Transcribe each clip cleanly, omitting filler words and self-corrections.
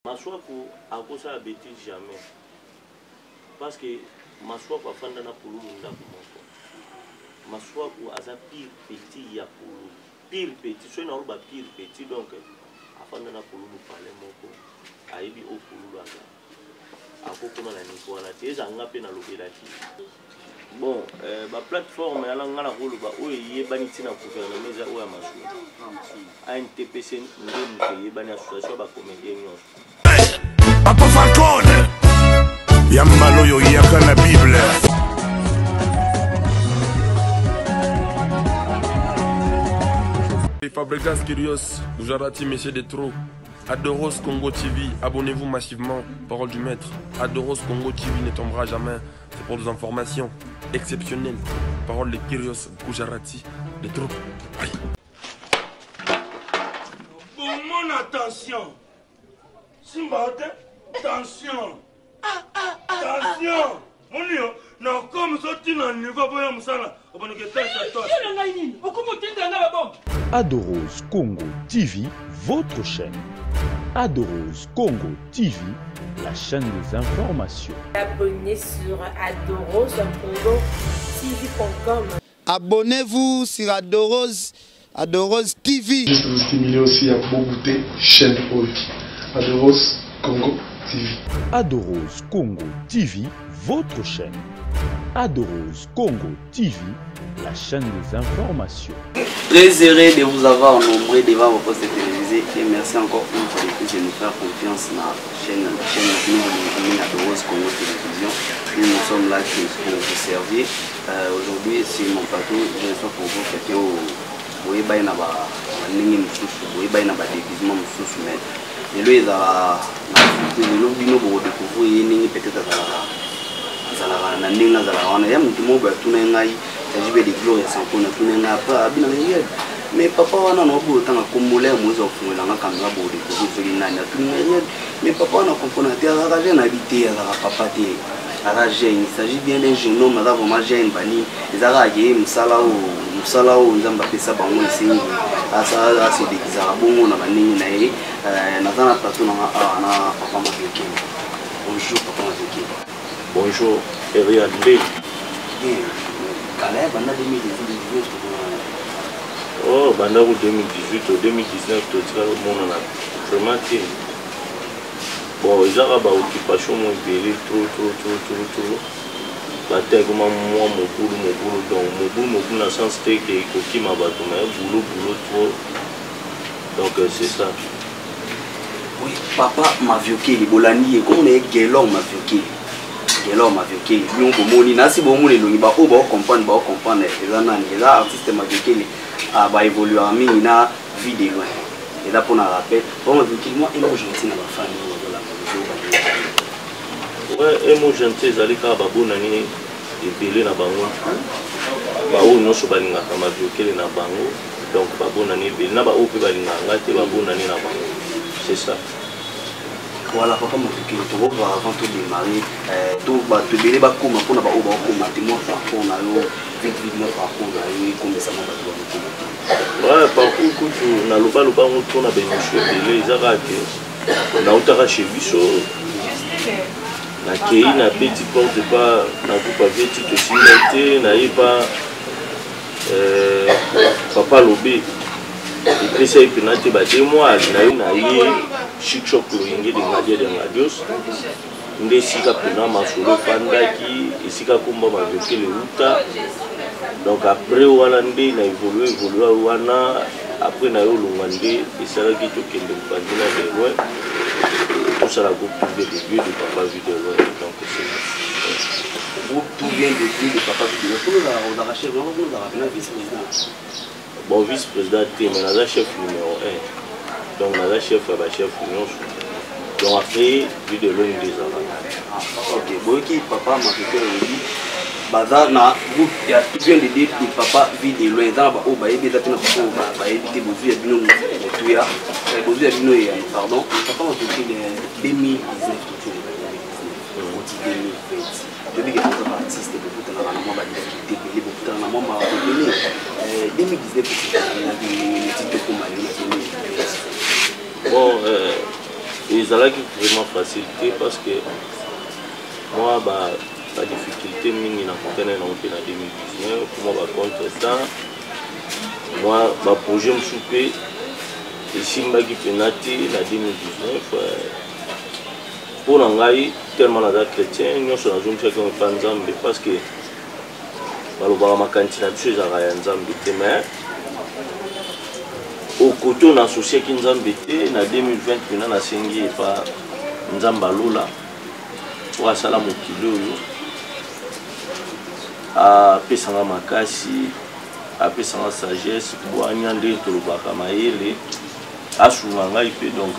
Maswaku akosa abeti jamais parce que Maswaku afanda na pulu munda kumoko. Maswaku aza pire petit ya pulu, pire petit so na oba pire petit donc afanda na pulu pale moko aibi o pulu aza akokona na niko na teza ngape na lobela ki. Bon, ba plateforme ala ngala koloba o yebani tina gouvernement za o ya Maswaku. ANTPC ndenge yebani association ba comédien nyonso. Papa Falcone Yambaloyo yaka na Bible. Fabregas Kyrios, Gujarati, Messieurs de Trop. Adoros Congo TV, abonnez-vous massivement. Parole du maître. Adoros Congo TV ne tombera jamais. C'est pour des informations exceptionnelles. Parole de Kyrios, Gujarati, de Trop. Aïe. Bon, mon attention. Simba, attention. Attention. Mon Dieu, non, comme ça, tu n'as pas besoin de ça. Adoros Congo TV, votre chaîne. Adoros Congo TV, la chaîne des informations. Abonnez sur Adoros Congo TV.com. Abonnez-vous sur Adoros TV. Juste vous stimuler aussi à Bogoté, chaîne Haute. Adoros Congo TV. Adoros Congo TV, votre chaîne. Adoros Congo TV, la chaîne des informations. Très heureux de vous avoir nombreux devant vos postes télévisés et merci encore une fois de plus de nous faire confiance dans la chaîne Adoros Congo Télévision. Nous sommes là pour vous servir. Aujourd'hui, sur mon plateau, je reçois pour vous quelqu'un au Boébaïna déguisement mais et lui, il a peut-être mais papa wana no bo tanga komole mozo ofungela nga kanga bo de ko zeli nani atunga mais papa wana comprendre te ala jeune habité ala papa te ala jeune. Il s'agit bien d'un jeune homme là vraiment jeune bani ezara ye musala o nzamba pesa bango isengi asa se déguisera bongo na baningi na ye na tana plateau na papa Mavioké. Bonjour papa Mavioké. Bonjour Eriad B. Calais banda 2018. Oh, banda 2018 au 2019 tout ça mon a vraiment été. Bon, ils ont ba occupation mon belé trop. Baté comme moi mon boulot donc mon boulot na sens que koki ma bato mais boulot trop. Donc c'est ça. Oui, papa Mavioké libolani et comme on est Gelor Mavioké. Gelor Mavioké, nous comme on si bon on le ba o ba comprendre les artistes Mavioké a évolué en mine na vie de loin. Et là pour un rappel, bon Mavioké moi et moi gentil na ma famille de la ouais, et moi gentil zali ka babo nani ebele na bango. Ba o no so balinga ka Mavioké na bango. Donc babo nani ebele na ba o pe balinga ngate babo nani na bango. C'est ça. Voilà, papa Mavioké, tu vas avant de démarrer, tu vas te béler pour na ba o ba ko matimo pour na yo 29 parcours na yo comme ça ma ba. Ouais, parcours kutu na loba on tourne à bénéfice belé ezaka ke na utaka chez biso na kei na petit porte pas na coupa veti to simete na iba papa lobé et puis ça il penate ba 2 mois na yi chic shop loyenge de ngadia de radios nde sika pena masolo fandaki esika komba Mavioké le uta. Donc après wana nde na évolué wana après na yo longande et ça là qui to kende bandina de loin tout ça la groupe de début de papa vidéo donc c'est groupe tout vient de vie de papa vidéo pour on a chef vraiment on a vice-président. Bon vice-président mais na chef numéro 1 donc na chef union donc après vidéo loin des avant. OK boki papa Mavioké baza na groupe ya tout vient de dire que papa vit de loin dans ba o ba yebi za tena ko ba yebi te bozu ya bino to ya bozu ya bino ya pardon papa Mavioké de 2019 tout le 2020 depuis que papa artiste de tout na maman ba de belé beaucoup na maman ba belé 2019 petit ko mali na bon ils allaient vraiment facilité parce que moi, la difficulté, mingi na kontena na ope na 2019, pour moi, contre ça, moi, projet me soupé, et Simba qui penati na 2019, pour l'engager, tellement la chrétien, nous sommes dans une chose qui est pas ensemble parce que ma cantine a tué Nzambe, mais au côté on a associé qui Nzambe na 2020 on a signé par Nzamba Lola pour asala mokilo a pesanga makasi a pesanga sagesse pour anyande tolobaka mayele asunga ngai pe donc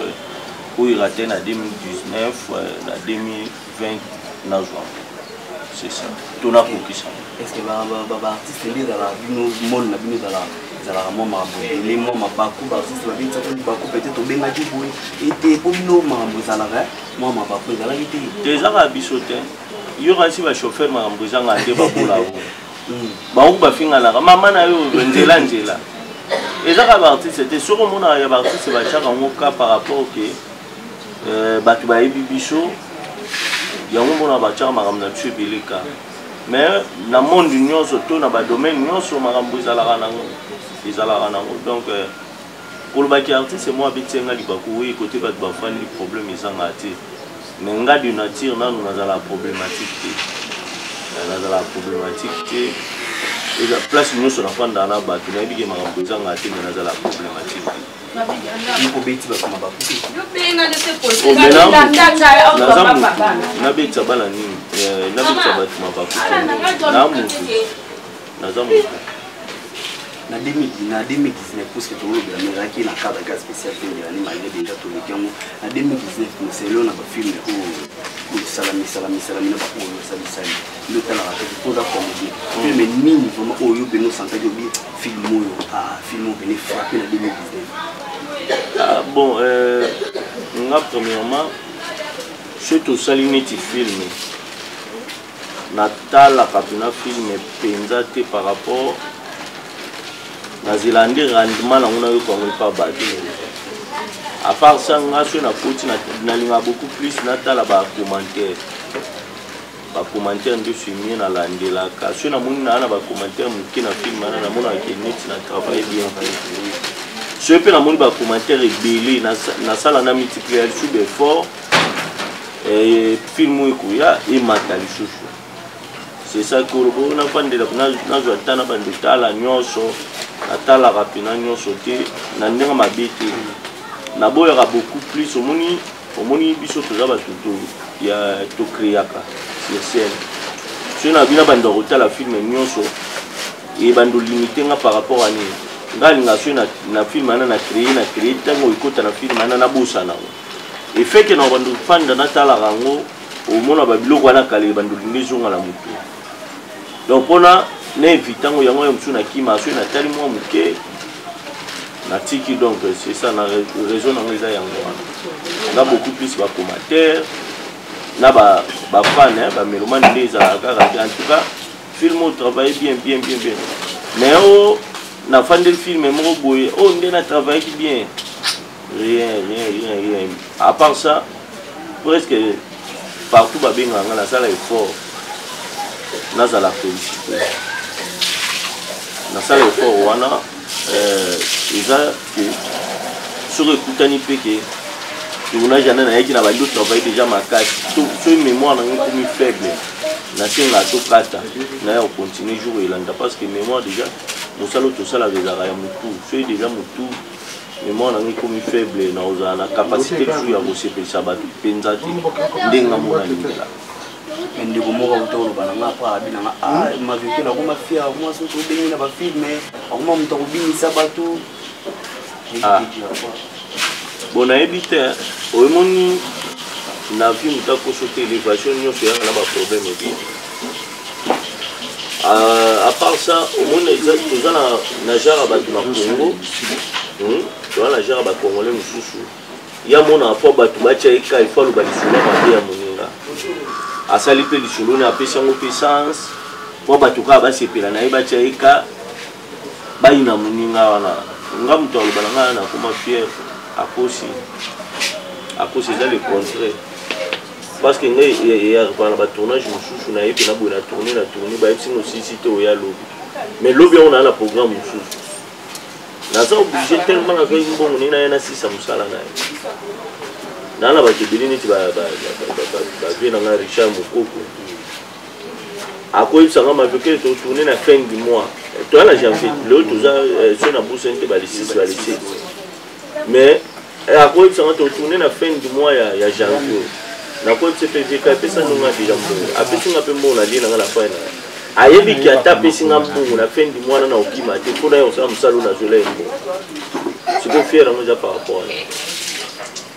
pour y rater na 2019 na 2020 na juin. C'est ça. Tout n'a pas ça. Est-ce que l'artiste est dans la vie, nous, monde, dans la maman, les mots, ma bakou, l'artiste va venir, peut-être au Bengadi, et pour nous, ma mouzalara, moi, ma bakou, dans la vie. Déjà, à Bissotin, il y aura aussi un chauffeur, ma mouzanga, et babou là-haut. Baou, bafinga là, maman a eu un Angela. Et ça, l'artiste, c'était sur le monde, il y a l'artiste, c'est un cas par rapport au que Batoubaï Bibicho. Il y a un monde qui a tué Bilika. Mais dans le monde de l'Union, surtout dans le domaine de l'Union, ils ont donc, pour le artiste, c'est moi qui ai dit que côté de les problèmes, ils ont raté. Mais on a du nature, nous avons la problématique. Nous avons la problématique. Et la place où nous sommes en train de battre, nous avons dit que nous avons raté, mais nous avons la problématique. Na 2019 parce que tout le monde a qui na cadre spécial de l'année malgré déjà tout le temps na 2019 nous c'est là on a film où salami na ba o salisa le temps la pour la comédie mais ni vraiment o yo beno santé de film yo film bene frappé na 2019 bon premièrement surtout salineti film natala kapina film penza te par rapport na Zélande rendement on a eu comme pas battu. À part ça, on a sur la côte na beaucoup plus natala ba commentaire de film na landela ka sur na mona na ba commentaire muki na film na mona ke net na travail bien ce peu na mona ba commentaire belé na sala na multiplier sur d'effort et film ekuya et matali chouchou. C'est ça que on a pas de na zo tana ba de tala nyonso atala rapina nyonso te na ndenge mabete na boyaka beaucoup plus omoni biso toza batuto ya tokreaka sur scène so na bina bando kotala film nyonso e bando limité nga par rapport à nini nga linga so na film ana na créer tango ikota na film ana na bosa na e fait que na bando fanda na tala rango omona ba biloko wana kale bando lingezonga la mutu donc pona na évitant yango ya msuna kima so na tali mo muke na tiki donc c'est ça na raison na ngeza yango on a beaucoup plus ba commentaires na ba fan ba meloman les à en tout cas film au travail bien mais oh na fan de film mo boye oh on a travaillé bien rien à part ça presque partout ba benga na sala effort na sala félicité na sala effort wana eza que sur écoutani peke on a jamais na yaki na ba d'autres travail déjà makasi to so mémoire na ngi faible na singa to kata na ya continuer jour elanda parce que mémoire déjà mosalo to sala bezaka ya mutu so déjà mutu mémoire na ngi komi faible na oza na capacité de ya kosepelisa bato penza te ndenga mona lingela ndi kumoka utolo bana ngapa abina nga ma vécu na kuma fia kuma so to bengi na ba film kuma mtu kubinisa batu bon habité au moni na film ta ko sauter élévation nyo so na ba problème bi à part ça au monde exact na jara ba na Congo to na jara ba congolais mususu ya mona po ba tu ba cha ika ifalo ba lisula ba ya moninga asali pe lisolo na apesi yango puissance po bato kaka basepela na ye batya eka bayina moninga wana nga moto alobana nga nakoma fier à cause c'est le contraire. Parce que il y a un tournage, je suis tourné, bah, aussi si tu as lobby. Mais lobby, on a un programme. On est obligé tellement de faire un bon, on a 6 à dans la bâtiment, tu vas Richard Mokoko. À quoi il s'en va tourner la fin du mois. Toi, là, j'ai fait l'autre, sur la bourse, c'est les 6 ou les 7. Mais à quoi il s'en va tourner la fin du mois, il y a janvier. Na quoi c'est fait que personne n'a déjà bon après on a peu bon la ligne dans la fin ayebi qui a tapé singa bon la fin du mois na okima te ko na yo sa musalo na zola c'est que fier on déjà par rapport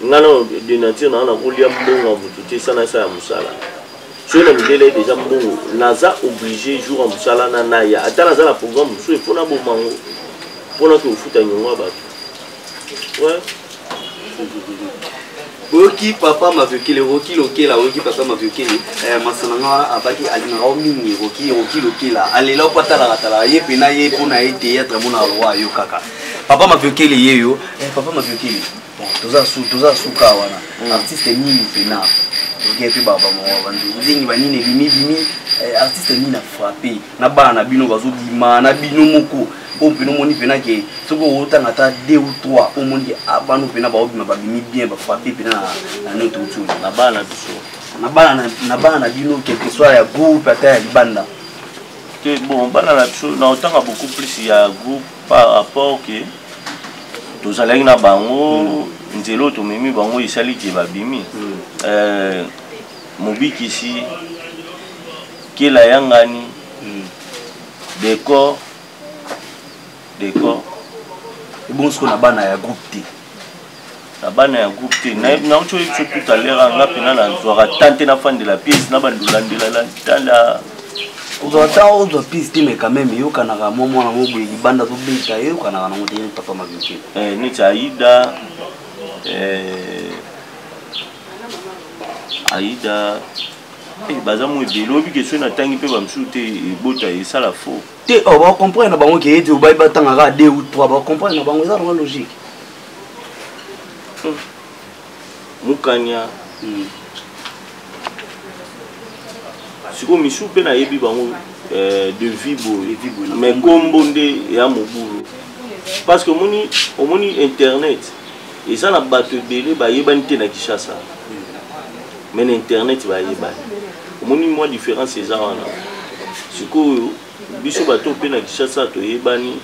ngana de nature na na kolia mbongo mututé sana sa musala so na midele déjà mbongo naza obligé jour en musala na na ya ata naza la programme so il faut na bomango pour na que futa nyonga ba ouais. Roki papa m'a vu qu'il est Roki Loki là Roki papa m'a vu qu'il est masananga abaki alina mingi Roki là allez là pas tala ye pina ye pona ye théâtre mona roi yo kaka papa m'a vu qu'il est yo papa m'a vu qu'il est bon toza suka wana artiste nini pena OK puis baba mo bandu zingi banini bimi artiste nini na frappé na bana bino bazo bima na bino moko on peut nous montrer que ce qu'on entend à 2 ou 3 on montre avant nous pena ba obima ba bimi bien ba frapper pena na notre autour na bana bino quelque soit ya groupe ata ya libanda que bon bana la chose na autant beaucoup plus il y a groupe par rapport que tous allez na bango nzelo to mimi bango isali ki ba bimi mobiki ici qui la yangani décor et bon ce qu'on a bana ya groupe T la bana ya groupe T na autre chose tout à l'heure nga pena na soira tenter na fan de la pièce na bandulandela la tala on doit piste mais quand même yo kana ga momo na mobo di banda to bita yo kana na ngote papa mabuki ni Aïda Aïda bazamu ebelobi que so na tangi pe bamsute ebota esala faux te on va comprendre na bango ke ete obai batanga 2 ou 3 ba comprendre na bango ça dans logique mukanya siko misu pe na yebi bango de vibo mais kombo nde ya mobulu parce que omoni internet et ça na bato ebele bayebani te na Kinshasa mais internet bayebani omoni moi différence eza wana sikoyo biso bato pe na Kinshasa to yebani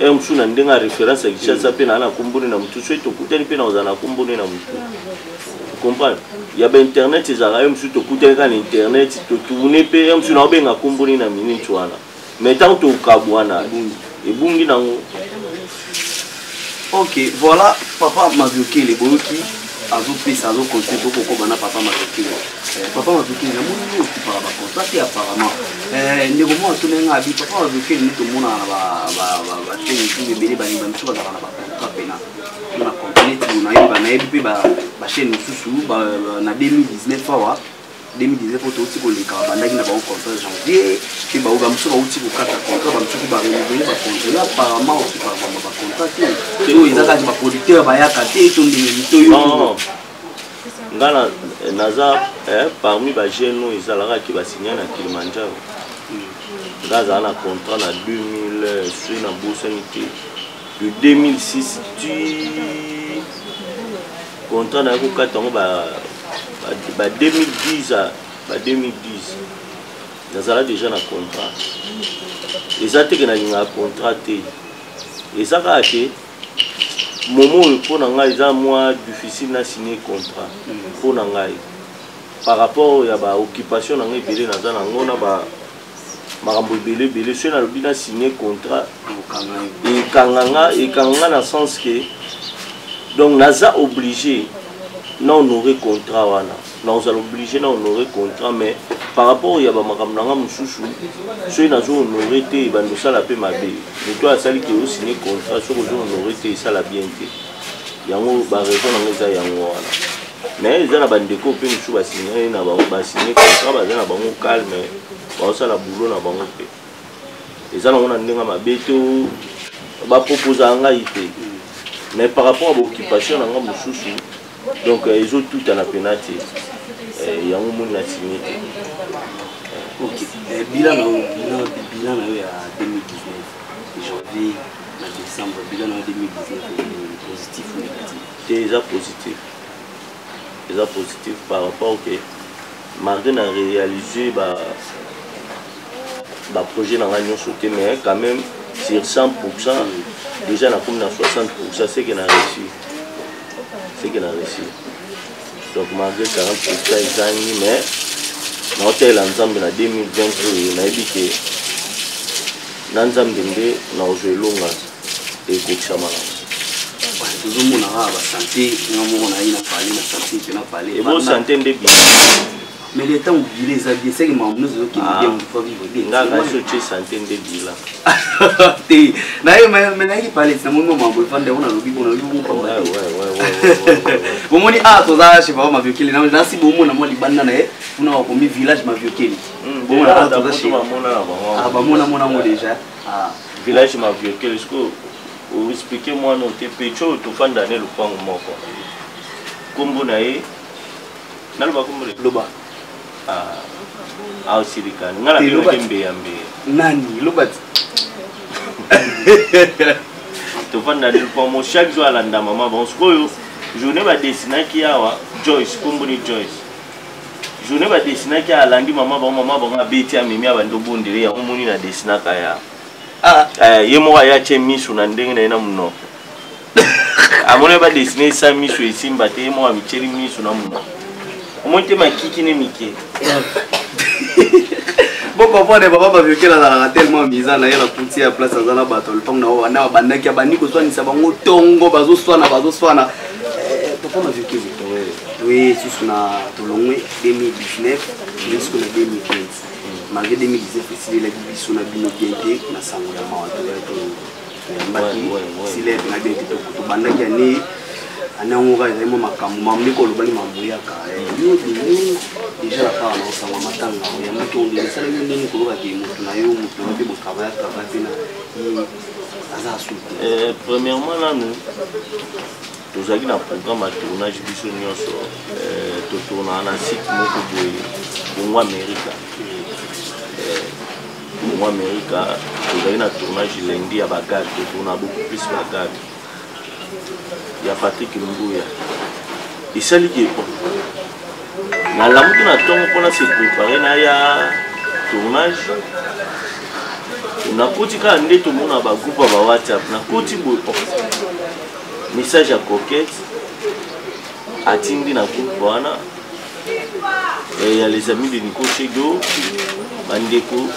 msu na ndenga référence ya Kinshasa pe na kombone na mutu so to kuteli pe na ozana kombone na mutu comprendre ya ba internet ezala msu to kuteli ka na internet to tourner pe msu na obenga kombone na minute wana mais tant to kabwana ebungi nango. OK voilà papa m'a vu que les boki azo pesa azo conseil pour kokobana papa m'a vu papa m'a vu que na moni qui par ba contrat et apparemment ndeko mo atunenga bi papa m'a vu que ni to mona ba tengi tu bebele ba ni ba mtu ba na ba contrat pena na compagnie tu na yoba na ebi ba chaîne susu ba na 2019 awa 2019 pour tout ko leka bandaki na ba contrat janvier et ba oba mtu ba uti ko kata contrat ba mtu ba renouveler ba contrat apparemment aussi par ba contrat que ils ont ba producteur ba ya kate to ndingi to yo ngana naza parmi ba jeunes ezalaka ki ba signer na Kilimanjaro ngaza na contrat na 2000 sur na bourse nité de 2006 tu contrat na ko katango ba 2010 à 2010 nazala déjà na contrat ezate ke na linga contrat te ezaka ke momo pour na ngai za moi difficile na signer contrat pour na ngai par rapport ya ba occupation na ngai belé na za na ngona ba makambo belé so na lobi na signer contrat et kanganga na sens que donc naza obligé non honorer contrat wana nous allons obligé non honorer contrat mais par rapport ya ba makambo nga mususu so na zo honorer te ba ndo sala pe mabe ni toi sali ke o signer contrat so ko zo honorer te sala bien te yango ba raison na ngeza yango wana mais ezana ba ndeko pe musu ba signer na ba signer contrat ba zana ba mo calme ba sala boulot na bango pe ezana ngona ndenga mabe to ba proposer nga ite mais par rapport à l'occupation na nga mususu Donc ils ont tout à la pénalité. Il y a un monde qui a signé. Ok. Bilan à 2019, janvier à décembre, bilan à 2019, positif ou négatif? Déjà positif. Déjà positif par rapport au que Marden a réalisé le projet dans l'Union sauté, mais quand même sur 100%, déjà on a comme dans 60%, c'est qu'il a réussi. C'est qu'il a réussi. Donc malgré 40% ils ont mais dans l'hôtel ensemble en 2020, on a dit que l'ensemble on a joué longa et Kokshamala. Tout le monde a la santé, tout le monde a la santé, tu n'as pas parlé. Et vous santé de bien. Mais les temps où les habits, c'est que nous avons faut vivre bien. Nga ga soche santé de bien. Mais là il parlait c'est mon moment pour faire des on a le bibo on a le bibo. Ouais. Bon moni tout ça je sais pas ma vieux kili. Na si bon mon na mo libanda na e, on a comme village ma vieux kili. Bon là tout ça chez. Ah bah mon déjà. Ah village ma vieux kili jusqu'au ou expliquez-moi non te pecho to fanda ne lupango moko. Kombo na e. Nalba kombo loba. Ah aussi les cannes. Ngala bino kembe yambe. Nani lobat. To fanda ne lupango chaque jour à landa maman bon skoyo. Journée va dessiner qui awa Joyce kombo ni Joyce. Journée va dessiner qui a landi maman bon abeti amemi abando bondire ya omoni na dessiner kaya. Yemo ya chemisu na ndenge na ina muno. Amone ba dessiner sa misu esimba te yemo amicheli misu na muno. Omonte makiki ne mike. Bon papa ne papa vieux que la tellement bizarre na yela kuti ya place azana bato le pang na bandaki abandi ko swani sabango tongo bazo swana papa ma vieux que oui sous na tolongwe 2019 jusqu'à 2020. Malgré 2019 c'est la biso na bino bienté na sango ya mawato ya to mbaki sile na bien to bandaki ani anangoka ezemo makambo mamni ko lobali mamuya ka yo déjà la part na sango matanga ya maki on dit ça le ndeni ko loka ke mutu na yo mutu na be travail na asa soupe. Premièrement là nous tozali na programme à tournage biso nyonso to tourna na site moko boye ngo America. Moi America, tozali na tournage lundi ya bagage, on a beaucoup plus bagage. Il y a Patrick Lumbuya. Et ça lui est bon. Na la mutu na tongo pona se préparer na ya tournage. Na koti ka nde to mona ba groupe ba WhatsApp na koti bo. Message à coquette. Atindi na groupe wana. Et il y a les amis de Nico Chego, Bandeko.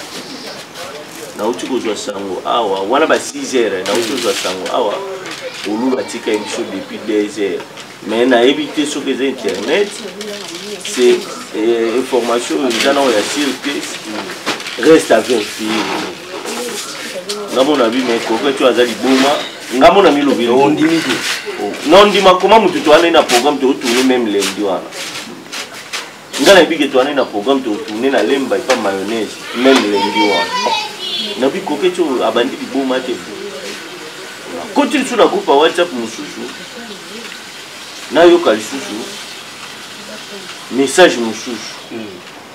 Na uti kozwa sango awa wana ba 6h na uti kozwa sango awa olu batika émission depuis 2h mais na éviter sur les internet c'est information dans ya cirque reste à vérifier ngamo na bi mais ko tu azali boma ngamo na milo bi on dimi non ndima comment mutu to ana na programme to tourner même lundi wana ngala bige to ana na programme to tourner na lemba pa mayonnaise même lundi wana na bi kokecho abandi biboma te continue sur la groupe WhatsApp mususu na yo kalisusu message mususu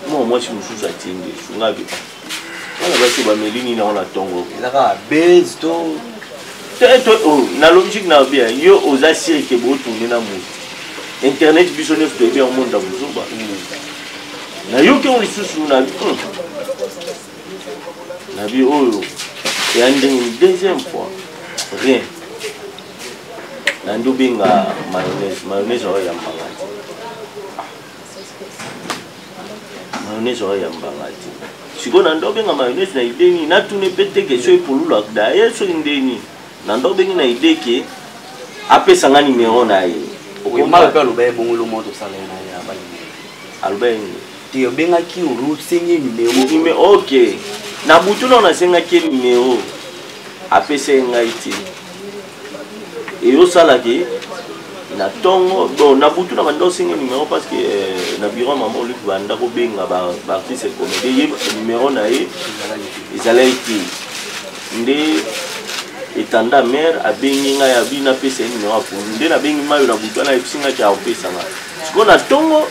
moi si mususu atinde ngabi wala basi ba melini na ona tongo ezaka base to na logique na bien yo oza siri ke bo tourner na mu internet biso ne to bien monde buzoba na yo ke on lisusu na vie et une deuxième fois rien nando benga mayonnaise oya mbangati siko nando benga mayonnaise na ideni na tune pete ke so epolula daye so indeni nando bengi na ide ke apesa nga numéro na ye okomala pe aloba ebongolo moto sala na ya bali aloba ti obenga ki uru sengi numéro ok na butu na nasenga ke numéro apesa ngai ti et au salarié na tongo bon na butu na bando senga numéro parce que na bureau maman lui banda ko benga ba artiste comédie numéro na ye ezala iti nde etanda mère abengi nga ya bina pesa numéro pour nde na bengi mayo na butu na episinga cha opesa nga siko na tongo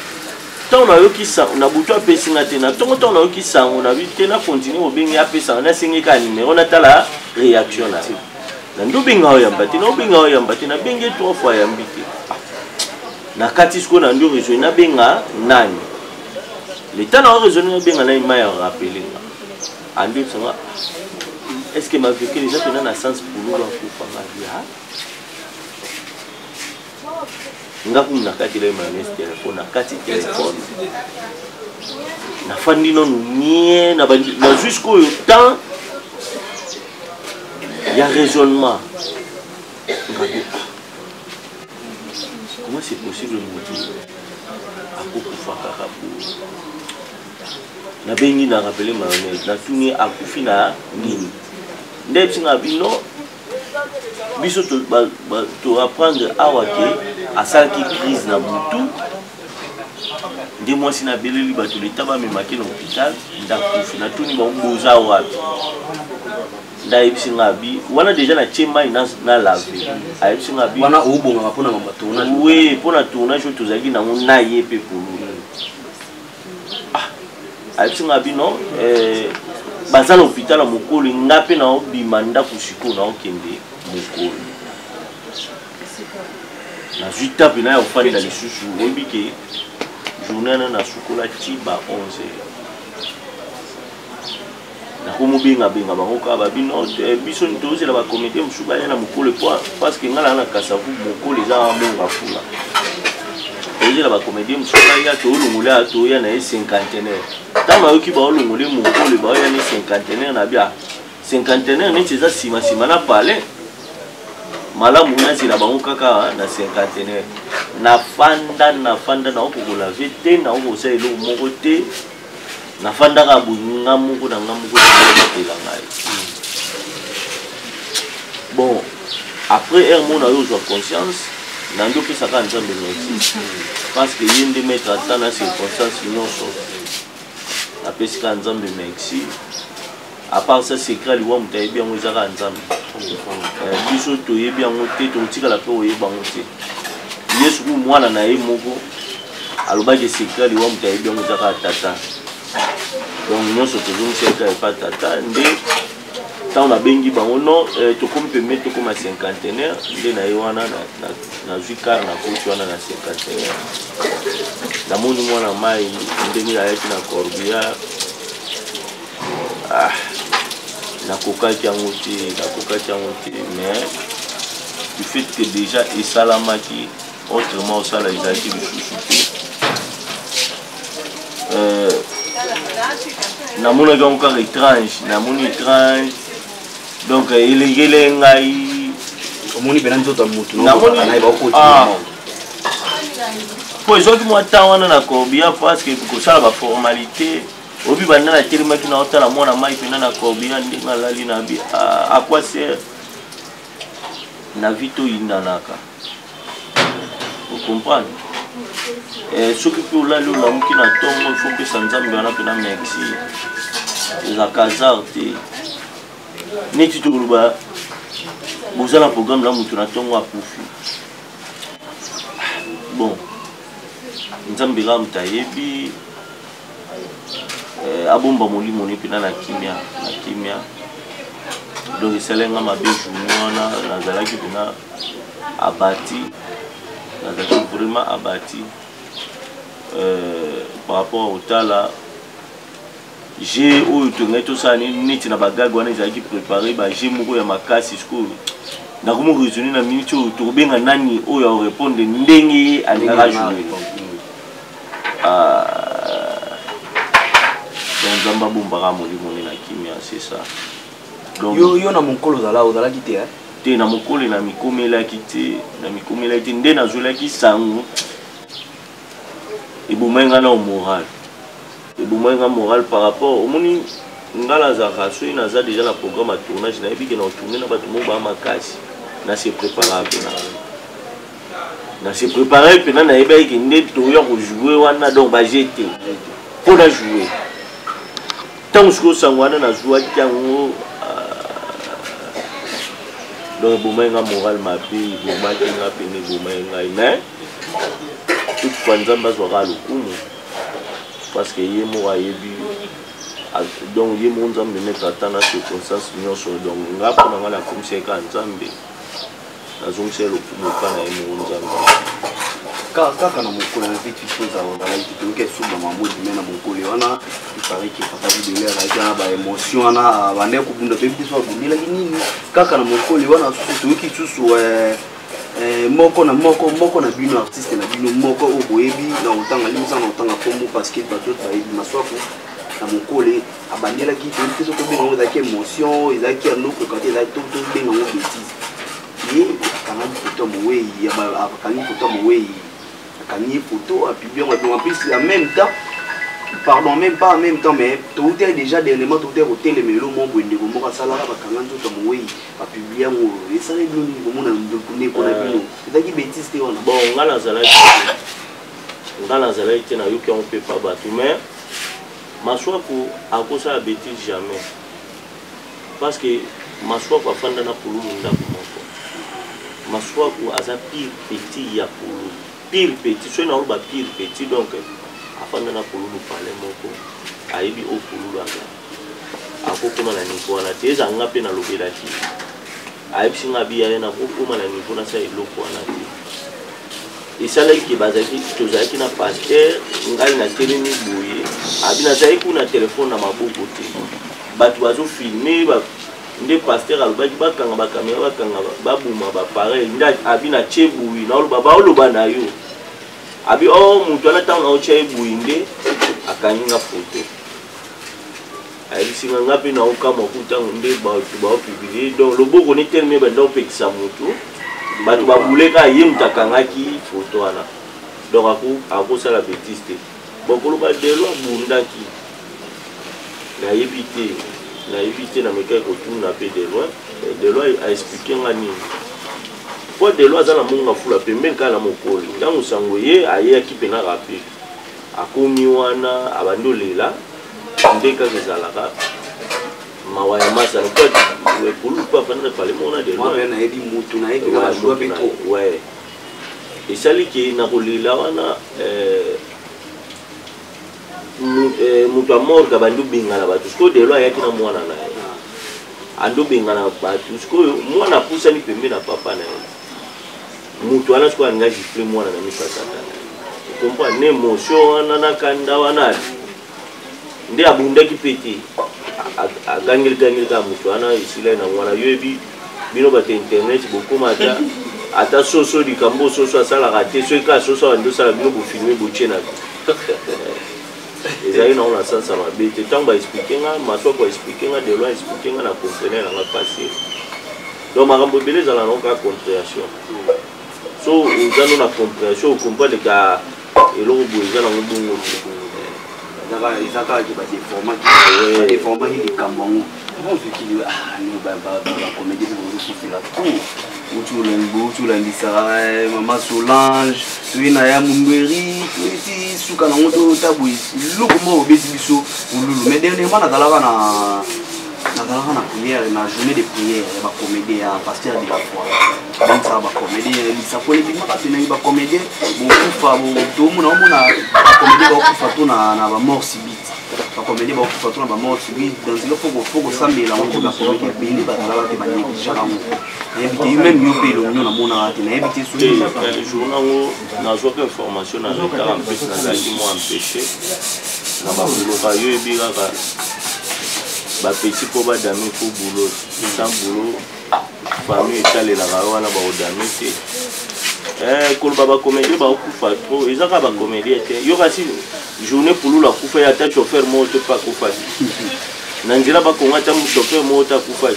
tant na yoki sa na butu apesinga te na tongo tant na yoki sango na bi te na continue obengi apesa na sengi ka numéro na tala réaction na ndo benga o yambati na benga o yambati na bengi 3 fois yambiti na kati siko na ndo réseau na benga nani l'état na réseau na benga na ima ya rappeler nga andi sanga est-ce que ma vie que déjà tenant na sens pour nous pour ma vie ngaku na kati le ma mes téléphone na kati téléphone na fandi non nie na jusqu'au temps il y a raisonnement. Comment c'est possible de me dire à beaucoup na bengi na rappeler mayonnaise na tuni akufi na nini ndepsi na bino biso to apprendre awake asalaki crise na butu ndi mwasi na beleli bato leta bamemaki na hôpital ndakufi na tuni baboza wapi ndayebisi nga bi wana déjà na chemai na lave ayebisi nga bi wana obonga mpona mamba tournage oui mpona tournage tozalaki nango na ye mpe polu ayebisi nga bi non baza na hôpital ya mokolo nga mpe na obima ndako sikoyo na okende mokolo nazwi tape na ya ofandela lisusu oyebi ke journée na nasukola tiba 11h nakomobenga bango kaka babino biso tozela bakomite mosusu baya na mokolo parce que nga na na kasavu mokolo eza monga fula tozela bakomite mosusu baya toolongola toya na ye cinquantenaire ntango bayoki baolongole mokolo baoya ne cinquantenaire na bia cinquantenaire neti eza nsima na pale malamu nazela bango kaka na cinquantenaire nafanda naokokola ve te naokosa eloko moko te nafandaka bonga moko na nga moko tela ngai bon après un mois nayo ozwa conscience nandi opesaka nzambe merci parce que ye nde maître ata na circonstance nyonso napesika nzambe merci à part ça secret liwa moto ayebi yango ezaka nzambe biso toyebi yango te tokotikala mpe oyeba yango te ye suku mwana na ye moko alobaki secret liwa moto ayebi yango ezaka tata donc nyonso tozongisaka epa tata nde ntango nabengi bango non tokomi peme tokoma cinquantenaire nde na ye wana nazwi kare na koti wana na cinquantenaire namoni mwana mai ndenge ayaki na corbillard nakokaki yango te mais du fait que déjà esalamaki autrement osala ezalaki lisusu te namonaki yango kaka étrange donc elekele ngai omoni pena nzoto ya motu po ezwaki mwa temps wana na corbillard parce que kosala baformalité obi banda na telemaki na otala mwana mai pena na corbillard ndenge alali na bi à quoi sert na vie toyindanaka ocomprendre soki mpe olali olamuki na ntongo ifo mpesa nzambe wana mpena merci ezaka hasard te neti tokoloba boza na programme na moto na ntongo akufi bon nzambe kaka moto ayebi abomba molimo ne mpena na kimia donc esalenga mabe journée wana nazalaki mpena abati nazalaki vraiment abati par rapport au tala j'ai oyo tongai tosala neti na bagage wana ezalaki préparé j'ai moko ya makasi sikoyo nakomi raisonner na minute oyo tokobenga nani oyo aorépondre ndenge alingaka joue nzambe abombaka molimo ne na kimia c'est ça donc yo na mokolo ozalaki te te na mokolo na mikomelaki te nde nazwelaki sango ebomenga na moral par rapport omoni ngala azalaka soki naza déjà na programme ya tournage nayebi ke na otourne na bato moko baa makasi nase préparé mpena nayebaki ke nde toya kojoue wana donc baje te mpo na joue ntango soki osango wana nazwaki yango donc bomenga moral mapi bomaki nga pene bomenga mais toutefois nzambe azwaka lokumu parce que ye moko ayebi donc ye moko nzambe mettre ata na circonstance nyonso donc nga mpona nga nakomisi eka nzambe nazongisa lokumu epa na ye moko nzambe kaka na mokolo na vite chose azalaki toyoki esuba mamodi me na mokolo wana ipariki papa videle azalaki wana baémotion wana bande kobunda toyebi so abundelaki nini kaka na mokolo wana susu toyoki susu moko na bino artiste na bino moko oyo boyebi na otanga limisa na otanga kombo parce que bato bayebi maswaku na mokolo abandelaki toyebi te so tobenga ngo ezalaki émotion ezalaki yanoko kati ezalaki tobenga ngo bétise ye akangi foto mowei akangi foto mowei akangi photo a publié en plus en même temps pardon même pas en même temps mais tout est déjà dernièrement tout est au télé mais le monde bonde ko moka sala ba kanga nzoto mowei a publié ngo et ça les bloni ko mona ndokune ko na bino ezaki bêtise te wana bon ngala zala na yoki on peut pas battre mais maswaku akosa bêtise jamais parce que maswaku afanda na pulu ndako moko maswaku aza pire petit ya pulu pire petit so na ba pire petit donc afanda na pulu pale moko aibi o pulu anga akokoma na niko na teza ngape na lobela ti aibi singa biya na kokoma na niko na sa eloko na ti isala ki bazaki tozaki na pasteur ngai na telemi boye abi na sai kuna telefone na maboko te batu bazo filmer ba nde pasteur alobaki bakanga bakamera bakanga babuma bapareil nda abi na chebuyi na oloba oloba na yo abi mutu ana ntango na ochebuyi nde akangi nga foto ayebisinga nga mpe na okama ku ntango nde batu baopublie donc loboko ni teleme banda opekisa mutu bato babuleka ye mutu akangaki foto wana donc akosala bétise te bokoloba delo abundaki nayebi te na meka ekotuna mpe Deloi a expliqué nga nini po Deloi aza na monga fula pembeni kala na mokoli ntango sango ye ayeyaki mpe na rape akomi wana abandi olela nde kaka ezalaka mawa ya masana po epulu po afandaka pale mona Deloi esaliki na kolela wana mutu amorka bandi obengana bato sikoyo Deloi ayaki na mwana na ye andi obengana bato sikoyo mwana apusani pembe na papa na ye mutu wana sikoyo alinga gifle mwana na miso atata na ye okompane na émotion wana na kanda wana nde abundaki mpe te agangeli kaka mutu wana esila na mwana yoyebi bino bato internet bokoma ata soso likambo soso asalaka te soki kaka soso abandi osala bino bofilme botie na ezali nango na sansa mabe te ntango baexplike nga maswako aexplike nga Deloi aexplike nga na comprene nanga pase donc makambo ebele ezala nango kaka compréhension so oza no na compréhension okomprendre ka eloko boye eza nango bongo eza kaka ke badeformaki likambo yango bacomédie mpe bozosufela tout olandisaka mama Solange toye na ya Mumberi toyeti suka nango totaboye eloko moko obeti biso ululu mais dernièrement nazalaka na prière na journée de prière ya bacomédie ya pasteur de la foi donc ça bacomédie lisako ebimaka mpe nangi bacomédie bokufa tomona omona bacomédie bakufa to na bamort subite bacomédie bakufa to na bamort subite dans ilo fo kosambela ngo bacomédie ebele bazalaka te banégligeaka ngo nayebi te même yo mpe elongo namonaka te nayebi te jour nango nazwaka information naletaka mpesi nazalaki mo empêché na babolokaka yo ebi kaka bapeti mpo badame fo boulot sans boulot famille etalelaka wana baodame te koloba bacomédie baokufa tro eza kaka bacomédie te yo kasi journée pululu akufa ye ata chauffeur moko te mpe akufa te na nzela bakongo ata chauffeur moko te akufa te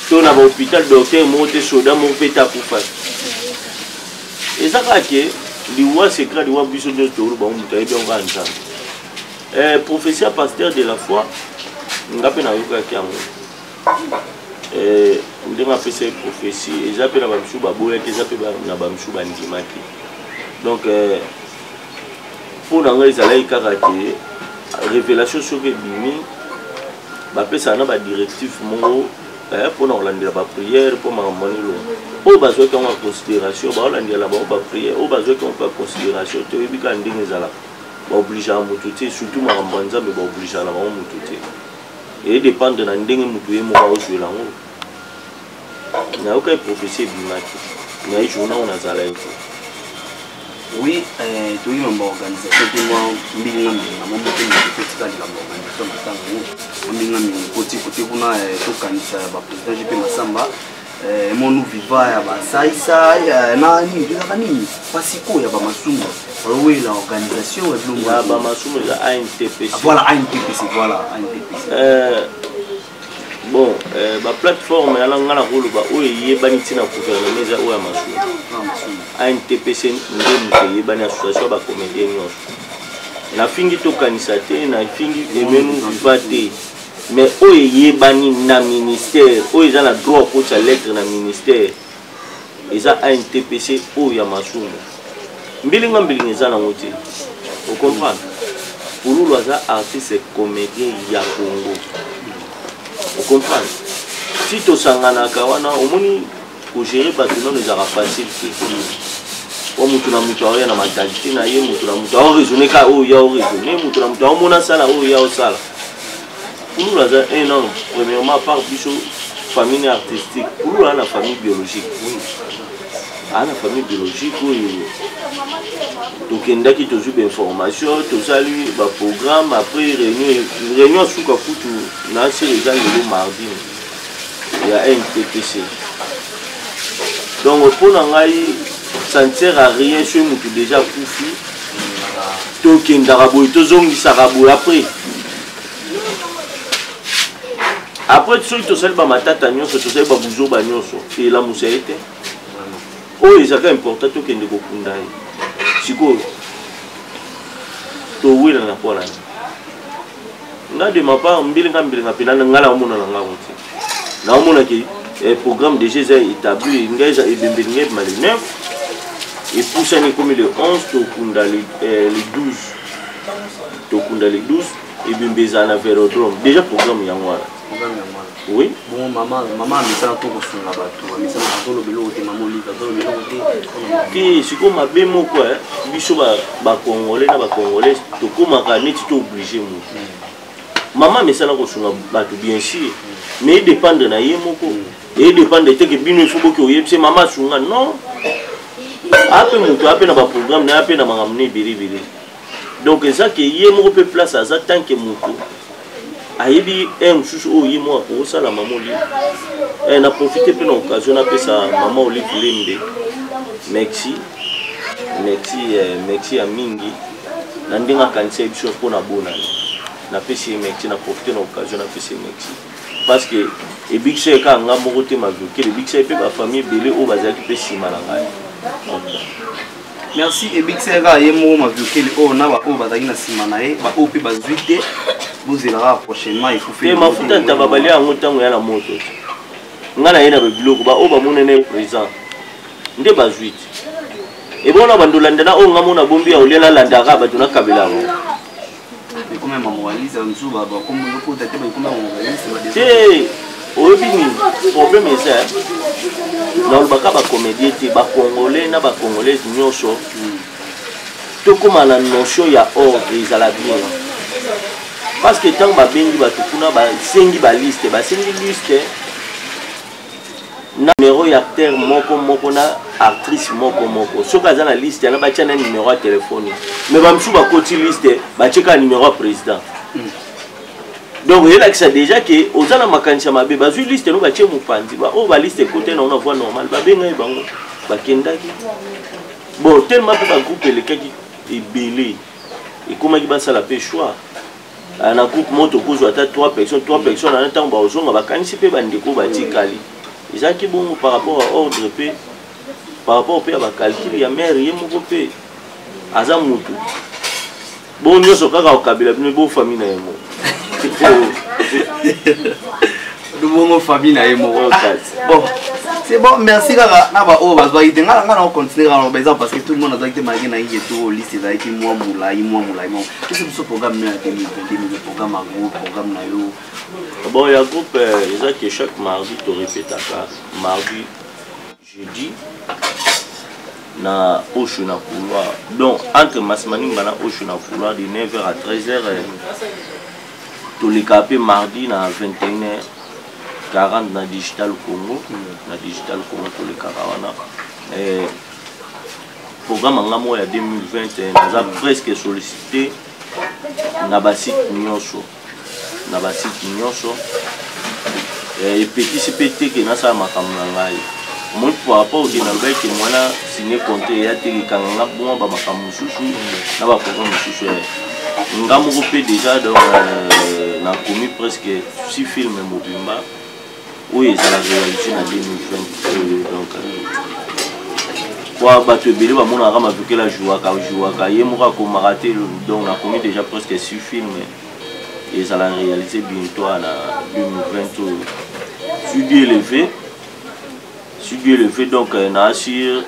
to na bahôpital docteur moko te soda moko mpe te akufa te eza kaka ke liwa secret liwa biso nyonso toolu bango moto ayebi yango kaka nzambe prophétie ya pasteur de la foi nga mpe nayokaki yango ndenge apesa ye prophétie eza mpe na bamisu baboyaki eza mpe na bamisu bandimaki donc mpo na ngai ezalaki kaka ke révélation soki ebimi bapesaka na badirectif moko pour Orlando la prière pour Mamanilo. Au besoin qu'on a considération, bah Orlando la prière, au besoin qu'on a considération, tu es bien quand d'ingézala, bah obligé à mutuer, surtout Mamanza, mais bah obligé à la mutuer. Et dépend de l'ending mutuer moi au jouer là. Na aucun prophétie bimaki, na journée on a zala. Oui, tu es une organisation qui m'a mis en place. Je suis un organisation qui côté on a tout canisa président JP Massamba mon nous viva ya ba saisa na ni bila nini pasiko ya ba masumu oui l'organisation et ya ba masumu ya ANTPC voilà ANTPC voilà ANTPC bon ba plateforme ya langa na rolo ba oye bani tina gouvernement za oya masumu ANTPC ndembe yebani association ba comédien nyonso na fingi to kanisa te na fingi emenu viva te mais oye yebani na ministère oye za na droit ko cha lettre na ministère eza ANTPC oya masumu mbilinga za na ngoti vous comprenez pour nous loza artiste comédien ya Congo vous comprenez si to sangana kawana omoni pour gérer bâtiment les arabes facile que mutu na mutu na mentalité na ye mutu na mutu a raisonner ka o ya o raisonner mutu na mutu a mona sala o ya o sala pour nous là un an premièrement par biso famille artistique pour nous la famille biologique oui la famille biologique oui donc il qui toujours d'information tout ça lui ba programme après réunion sous kafutu na c'est les gens le mardi il y a un TPC donc pour ngai ça ne sert à rien si on est déjà koufi token d'arabo et tozongi sarabo après tout ça seul ba matata nyonso tout ça ba buzo ba nyonso et la musaete oh ils sont important token de kokunda siko to wila na pola na de ma part mbilinga pena ngala omona na ngango na omona ki programme déjà établi ngeza et bembengé mal 9 et pour ça ni comme le 11 tokunda le 12 tokunda le 12 et bembeza na vélodrome déjà programme yangwala oui bon maman mais ça tout ko sunga bato mais ça na zolo belo te maman li zolo belo te ki siko mabe moko biso ba congolais na ba congolais to komaka neti to obligé mo maman mais ça na ko sunga bato bien sûr mais il dépend de na ye moko et dépend de que bino il faut que oyebse maman sunga non après mutu après na ba programme na après na mangamne biri donc ça que ye moko pe place à ça tant que mutu ayebi un chouchou o ye moi pour ça la maman li elle a profité de l'occasion après sa maman Olive Lembe merci à mingi na ndinga kanisa biso pour na bona na pesi merci na profité de l'occasion après c'est merci parce que et big chef ka nga moko te ma vie que le big chef pe ba famille belé o bazaki pe simala ngai merci et big chef ka ye mo ma vie que o na ba o bazaki na simana e ba o pe ba zuite vous ira prochainement il faut faire ma futa tababali yango tango ya na moto ngana yena be biloko ba o ba monene présent nde ba zuite et bon na bandolanda na o ngamona bombi ya olela landaka ba tuna kabela ngo mais comment maman Alice nzuba ba comme le côté te ba comment on Alice c'est o bini problème est ça dans le baka ba comédien te ba congolais na ba congolais nyonso to comme la notion ya ordre ezala bien parce que tant babengi bato kuna basengi baliste basengi liste na numéro ya acteur moko na actrice moko soki aza na liste yana batia na numéro ya téléphone mais bamisusu bakoti liste batieka numéro ya président donc elakisa déjà ke oza na makanisa mabe bazwi liste no batie mopanzi oyo baliste ekote na ona voie normale babengai bango bakendaki bon tellement mpe bagroupe elekaki ebele ekomaki basala mpe choix na groupe moto kozwa ata 3 personnes na ntango baozonga bakanisi mpe bandeko batikali ezalaki bongo par rapport à ordre mpe par rapport mpe ya bacalcule ya maire ye moko mpe aza mutu bo nyonso kaka okabela bino bo famille na ye moko bongo famille na ye moko bon C'est bon, merci Kaka. On va continuer parce que tout le monde a été marqué dans une liste de moi moula. Qu'est-ce que ce programme est le programme à groupe, programme nayo. Bon, il y a un groupe, que chaque mardi, tu répètes mardi, jeudi, na Osho na couloir. Donc, entre Masmani Bana Osho na couloir de 9h à 13h, tu les capes mardi na 21h. 40 na Digital Congo, pour les Karawana. Programme en amour 2020, nous avons presque sollicité Nabasit Nyonso. Et petit petit que nous avons fait. Moi, pour rapport au Génabé, que moi, signé compte et a été quand on a bon, bah, ma femme chouchou, n'a pas programme chouchou. Nous avons déjà commis presque 6 films Mobimba. Oui, ça l'a réalisé en 2020. Donc, quoi, battre belé, bah, mon arabe a vu que la jouaka, il mourra comme raté, donc on a commis déjà presque 6 films. Et ça l'a réalisé bientôt en 2020. Sur Dieu élevé, donc on a assure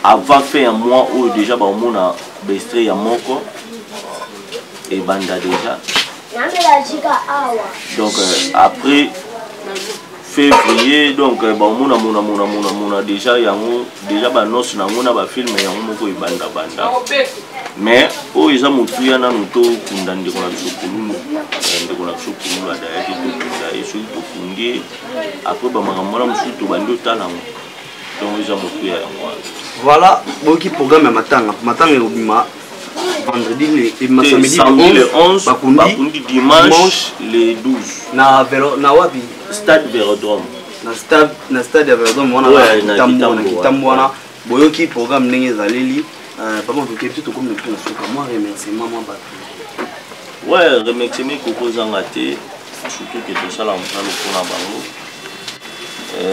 avant fait un mois où déjà, bah, on a bestré à Moko et Banda déjà. Donc après février, donc bon, on a déjà bah, nos film banda. Mais oh, ils ont montré un auto condamné de voilà, beaucoup programme matin vendredi samedi le 11, Bakundi dimanche le 12. Na wapi? Stade Vélodrome. Na stade Vélodrome on a kitambwana. Boyoki programme ndenge zaleli. Papa vous tout comme le moi remerciement moi bato. Ouais, remerciement Koko Zangate surtout que tout ça là on prend le pour bango.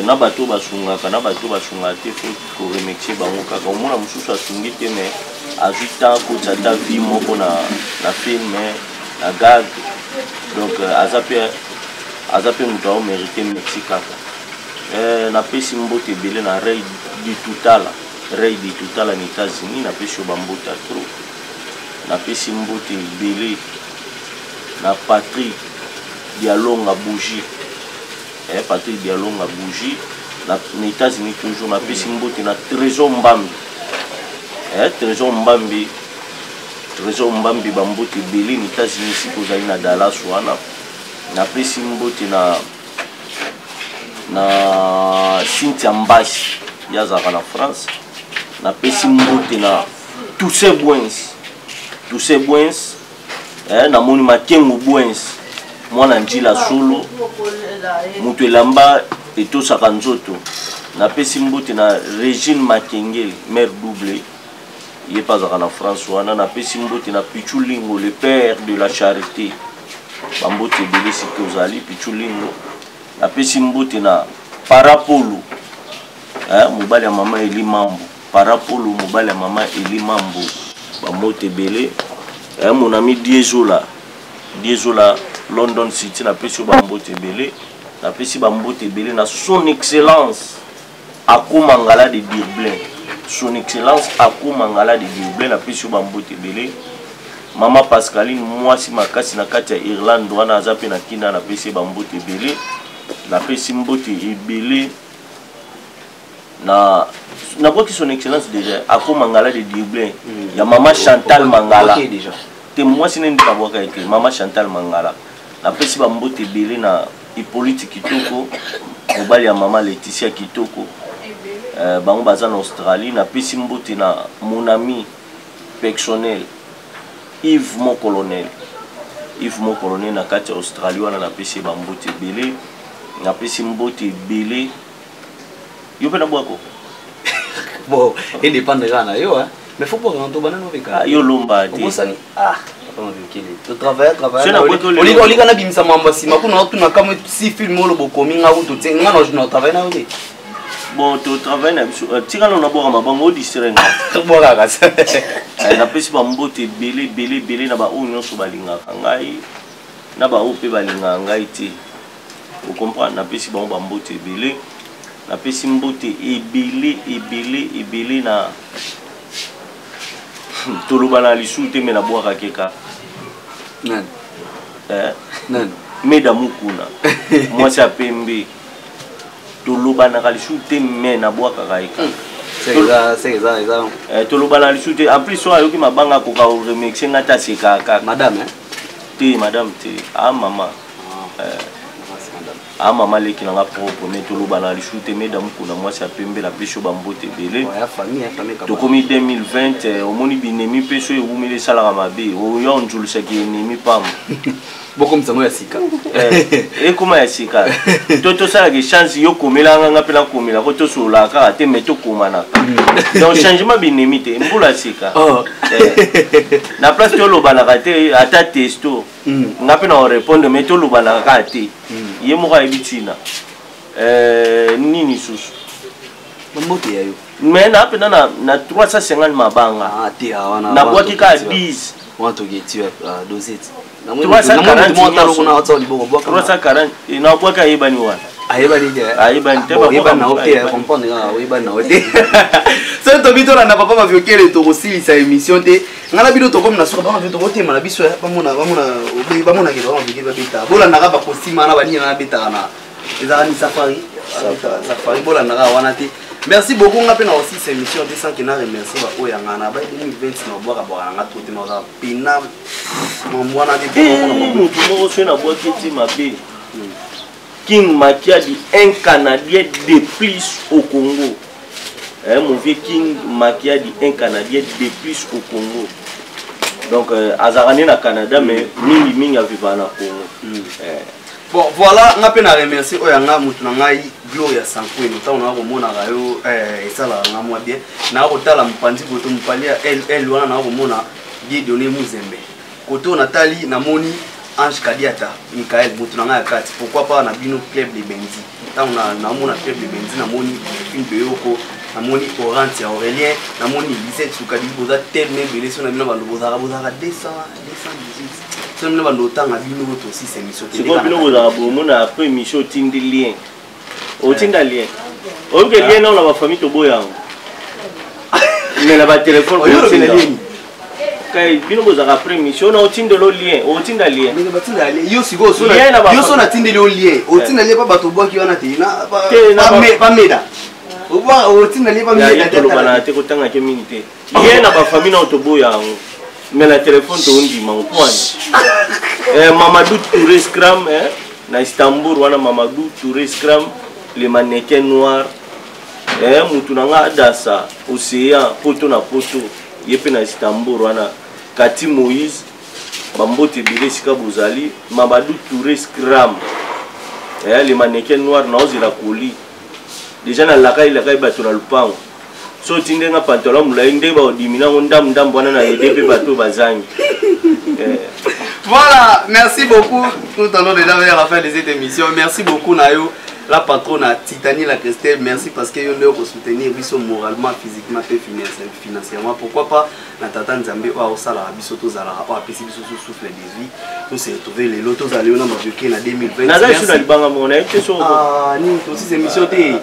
Na bato basungate faut remercier bango kaka au moins mususu asungite mais ajuta kochata vie moko na film na gag donc azape muto mérité merci kaka na pesi mbote belé na Ray du Tutala ni États-Unis na pesi bambota trop na pesi mbote belé na Patrick Dialonga Bougie Patrick Dialonga Bougie na États-Unis toujours na pesi mbote na Trésor Mbambi Trésor Mbambi bambote belé ni États-Unis si kozali na Dallas wana na pesi mbote na Cynthia Mbasi yazaka na France na pesi mbote na Toussaint Bouens na moni Makengo Bouens mwana njila solo mutu elamba etosaka nzoto na pesi mbote na Régine Makengeli mère double il est pas en France wana na pesi mbote na Pichulingo le père de la charité bambote belé sikozali Pichulingo na pesi mbote na Parapolo mobali ya mama Eli Mambo Parapolo mobali ya mama Eli Mambo bambote belé mon ami Diezola London City na pesi bambote belé na pesi bambote belé na son excellence Akomangala de Dirblin son excellence Akomangala de Dirblin na pesi bambote belé Mama Pascaline mwasi makasi na kati ya Irlande wana azape na kina na pesi bambote belé na pesi mbote ebelé na quoi qui son excellence déjà Akomangala de Dirblin ya Mama Chantal Mangala déjà te mwasi nende na boka eke Mama Chantal Mangala na pesi bambote belé na Hippolyte Kitoko mobali ya Mama Laetitia Kitoko bango baza na Australie na pesi mbote na mon ami personnel Yves mon colonel na kati ya Australie wana na pesi bambote belé na pesi mbote belé yo pe na bwako bon il dépend de gana yo mais faut pas rentrer banana avec yo lomba te tu travailles oli kana bimisa mamba sima kuna tuna kama si film lo bokomi nga uto te nga no travailler na ote bon tu travailles na biso tikala na boka mabango distraire boka kasa na pesi bambote belé na ba o nyonso balingaka ngai na ba o pe balingaka ngai te Vous comprenez? Napesi bango bambote ebele. Napesi mbote ebele na toloba na lisu te me na bwaka keka. Nan. Nan. Meda mukuna. Mwasi ya pembe. Toloba na lisu te me na bwaka keka. C'est ça. Toloba na lisu te. En plus so ayoki mabanga koka o remixer ngata seka kaka. Madame hein? Te madame te. Ah maman. Ah maman leki nanga propre mais toloba na lisu te me da mukuna mwasi ya pembe la pesho bambote ebele. Ouais, famille To komi 2020 omoni binemi peso ewumile salaka mabe. Oyo njulusa ki enemi pam. Boko msango ya sika. Ekoma ya sika. Toto sala ke chance yo komela nga pela komela ko to sola ka te meto komana. Donc changement binemi te mbula sika. Na place to lobana ka te ata testo. Nga pe na répondre meto lobana ka te. Ye mo ka ebitina. Nini susu. Mbote yayo. Mais na pe na 350 mabanga. Ah te awana. Na boki ka 10. Want to get you dosette. 340 na boka yebani wana. Ayebani te. Ayebani te ba yebani na ote comprendre nga yebani na ote. So to bito na papa ma viokele to aussi sa émission te. Ngala bino to comme na soka ba to te mala biso ba mona ke ba bika bita. Bola na ba kosima na bani na bita na. Ezara ni safari. Safari bola na wana te. Merci beaucoup on a aussi cette émission de sans qui n'a remercié ba oyanga na ba 2020 na boka boka nga tout na za pina mon mwana de bon mo so na boka ti mabe. King Makiadi, un Canadien de plus au Congo. Mon vieux King Makiadi, un Canadien de plus au Congo. Donc, Azarani na Canada, mais Mingi a vécu na Congo. Bon, voilà, on a peine à remercier Oyanga Moutunangai, Gloria Sankou, nous avons mon arayo, et ça là, on a moins bien. Na otala mpandi koto mpalia, elle wana na omona bien donné Muzembe. Koto Nathalie na moni Ange Kadiata, Michael Moutunanga Kati, pourquoi pas na bino club de Benzi. Tant on a mona club de Benzi na moni une de Yoko, na moni Orange ya Aurélien, na moni Lisette Soukadi boza tellement belé sur na bino bando bozara 218. C'est même bando tanga bino to aussi c'est émission. C'est quoi bino bozara bomona après émission tindi lien. O tinda lien. O que lien non la famille to boya. Mais la téléphone o tinda lien. Kai bino bozara après émission na o tinda lo lien, o tinda lien. Mais batinda lien. Yo sigo so na yo so na tinda lo lien. O tinda lien pa bato boki wana te na pa meda. O tinda lien pa meda te lobana te ko tanga ke minute. Lien na ba famille na to boya. Mais la téléphone to ndi mangkwani. Mamadou Touré Scram na Istanbul wana Mamadou Touré Scram le mannequin noir. Mutunanga dasa océan poto na poto yepe na Istanbul wana Kati Moïse bambote bile sika bozali Mamadou Touré Scram le mannequin noir na ozela koli déjà na lakai bato na lupango so tindenga pantalon mula ndenge ba odimina ndam bwana na EDP bato bazangi. Voilà, merci beaucoup. Nous allons déjà vers la fin de cette émission. Merci beaucoup Nayo, la patronne Titanie la Christelle. Merci parce que vous nous soutenir moralement, physiquement et financièrement. Pourquoi pas na tata Nzambe au sala biso to zala au apesi biso souffle 18. Nous s'est retrouvé les lotos à Léona Mabioké na 2020. Ah, ni aussi ces émissions té.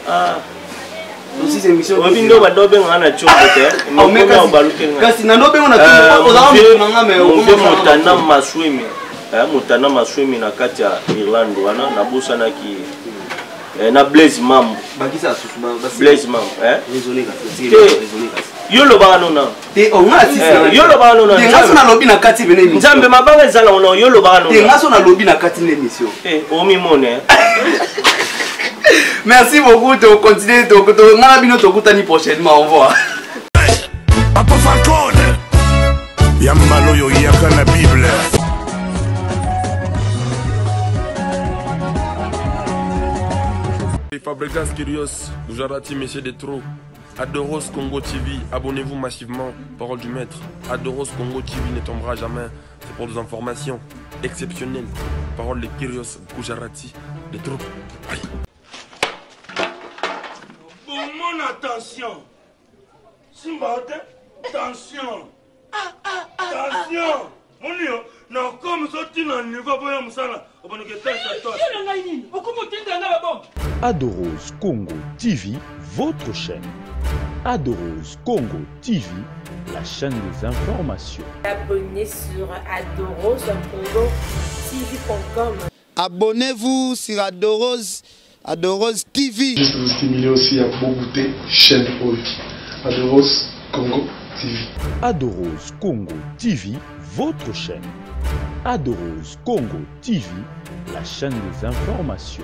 Aussi ces émissions. On vient de badobe ngana chokote. Kasi na ndobe on a tout ozala mutuna mais mutana maswimi. Mutana maswimi na kati ya Irlande wana na bosana ki na Blaise Mam. Bakisa Blaise Mam, raisonner kasi. Yo lo ba nona. Te o nga sisi. Yo lo ba nona. Te ngaso na lobby na kati bene émission. Nzambe mabanga ezala ona yo lo ba nona. Te ngaso na lobby na kati l'émission. O mi mone. Merci beaucoup de continuer de prochainement. Au revoir. Papa Falcone Yamaloyo Yakana Bible. Fabregas Kyrios, Jarati Messieurs des Trous, Adoros Congo TV, abonnez-vous massivement, parole du maître. Adoros Congo TV ne tombera jamais, c'est pour des informations exceptionnelles. Parole de Kyrios Gujarati des Trous. Mon attention. Simba, attention. Attention. na comme sorti na niveau boya musala oboneke tesa to Adoros Congo TV, votre chaîne. Adoros Congo TV, la chaîne des informations. Abonnez sur adoroscongo.tv.com. Abonnez-vous sur Adoros TV. Juste vous stimuler aussi à Boubouté, chaîne Haute. Adoros Congo TV. Adoros Congo TV, votre chaîne. Adoros Congo TV, la chaîne des informations.